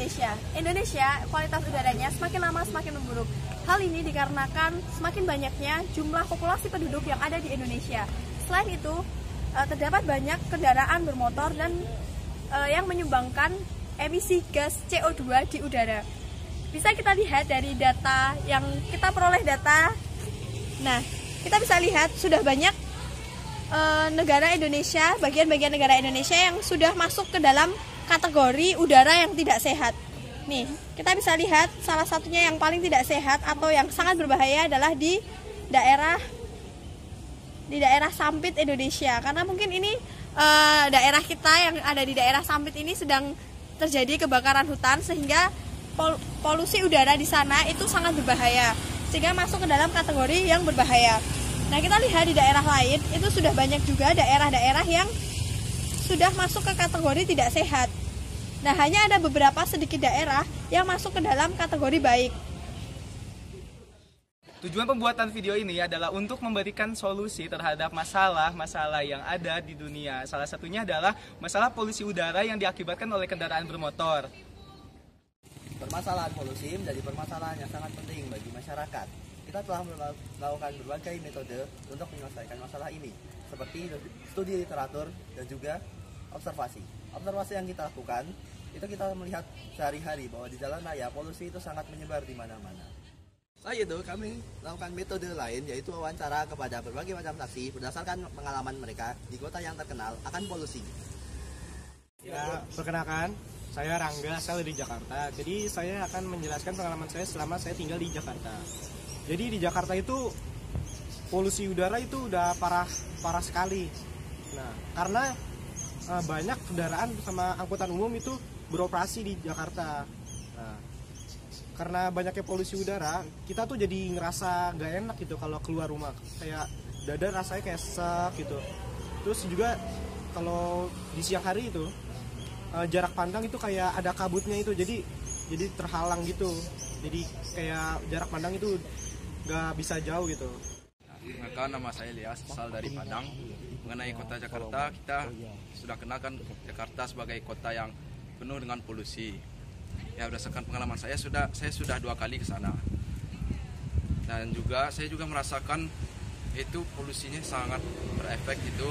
Indonesia. Indonesia kualitas udaranya semakin lama semakin memburuk. Hal ini dikarenakan semakin banyaknya jumlah populasi penduduk yang ada di Indonesia. Selain itu, terdapat banyak kendaraan bermotor dan yang menyumbangkan emisi gas CO2 di udara. Bisa kita lihat dari data yang kita peroleh data. Nah, kita bisa lihat sudah banyak negara Indonesia, bagian-bagian negara Indonesia yang sudah masuk ke dalam kategori udara yang tidak sehat. Nih, kita bisa lihat salah satunya yang paling tidak sehat atau yang sangat berbahaya adalah di daerah Sampit Indonesia. Karena mungkin ini daerah kita yang ada di daerah Sampit ini sedang terjadi kebakaran hutan sehingga polusi udara di sana itu sangat berbahaya sehingga masuk ke dalam kategori yang berbahaya. Nah, kita lihat di daerah lain itu sudah banyak juga daerah-daerah yang sudah masuk ke kategori tidak sehat. Nah, hanya ada beberapa sedikit daerah yang masuk ke dalam kategori baik. Tujuan pembuatan video ini adalah untuk memberikan solusi terhadap masalah-masalah yang ada di dunia. Salah satunya adalah masalah polusi udara yang diakibatkan oleh kendaraan bermotor. Permasalahan polusi menjadi permasalahan yang sangat penting bagi masyarakat. Kita telah melakukan berbagai metode untuk menyelesaikan masalah ini, seperti studi literatur dan juga observasi. Observasi yang kita lakukan, itu kita melihat sehari-hari bahwa di jalan raya polusi itu sangat menyebar di mana-mana. Selain itu, kami melakukan metode lain, yaitu wawancara kepada berbagai macam saksi berdasarkan pengalaman mereka di kota yang terkenal akan polusi. Ya, perkenalkan, saya Rangga, asal dari Jakarta. Jadi saya akan menjelaskan pengalaman saya selama saya tinggal di Jakarta. Jadi di Jakarta itu polusi udara itu udah parah sekali. Nah, karena banyak kendaraan sama angkutan umum itu beroperasi di Jakarta. Nah, karena banyaknya polusi udara, kita tuh jadi ngerasa gak enak gitu kalau keluar rumah. Kayak dada rasanya kayak sek gitu. Terus juga kalau di siang hari itu jarak pandang itu kayak ada kabutnya itu, jadi terhalang gitu. Jadi kayak jarak pandang itu gak bisa jauh gitu. Perkenalkan, nama saya Elias, asal dari Padang. Mengenai kota Jakarta, kita sudah kenalkan Jakarta sebagai kota yang penuh dengan polusi. Ya, berdasarkan pengalaman saya sudah 2 kali ke sana. Dan juga saya juga merasakan itu polusinya sangat berefek itu,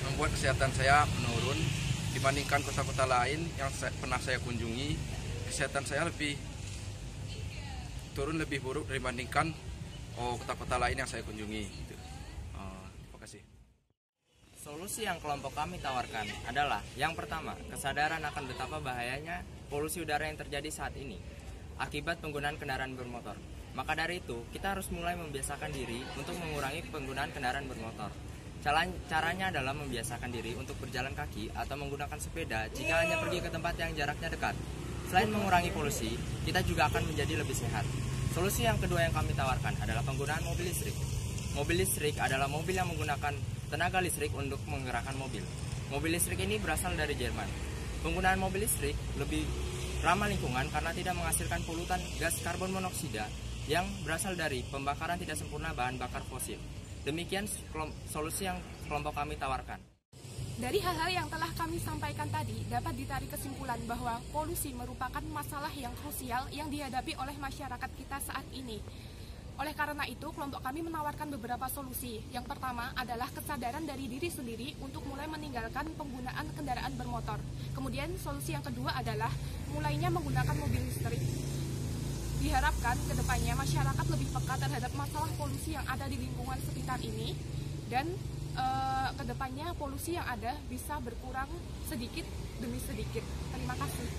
membuat kesehatan saya menurun dibandingkan kota-kota lain yang pernah saya kunjungi. Kesehatan saya turun lebih buruk dibandingkan kota-kota lain yang saya kunjungi. Terima kasih. Solusi yang kelompok kami tawarkan adalah yang pertama, kesadaran akan betapa bahayanya polusi udara yang terjadi saat ini akibat penggunaan kendaraan bermotor. Maka dari itu, kita harus mulai membiasakan diri untuk mengurangi penggunaan kendaraan bermotor. Caranya adalah membiasakan diri untuk berjalan kaki atau menggunakan sepeda jika hanya pergi ke tempat yang jaraknya dekat. Selain mengurangi polusi, kita juga akan menjadi lebih sehat. Solusi yang kedua yang kami tawarkan adalah penggunaan mobil listrik. Mobil listrik adalah mobil yang menggunakan tenaga listrik untuk menggerakkan mobil. Mobil listrik ini berasal dari Jerman. Penggunaan mobil listrik lebih ramah lingkungan karena tidak menghasilkan polutan gas karbon monoksida yang berasal dari pembakaran tidak sempurna bahan bakar fosil. Demikian solusi yang kelompok kami tawarkan. Dari hal-hal yang telah kami sampaikan tadi, dapat ditarik kesimpulan bahwa polusi merupakan masalah yang krusial yang dihadapi oleh masyarakat kita saat ini. Oleh karena itu, kelompok kami menawarkan beberapa solusi. Yang pertama adalah kesadaran dari diri sendiri untuk mulai meninggalkan penggunaan kendaraan bermotor. Kemudian, solusi yang kedua adalah mulainya menggunakan mobil listrik. Diharapkan ke depannya masyarakat lebih peka terhadap masalah polusi yang ada di lingkungan sekitar ini, dan kedepannya polusi yang ada bisa berkurang sedikit demi sedikit. Terima kasih.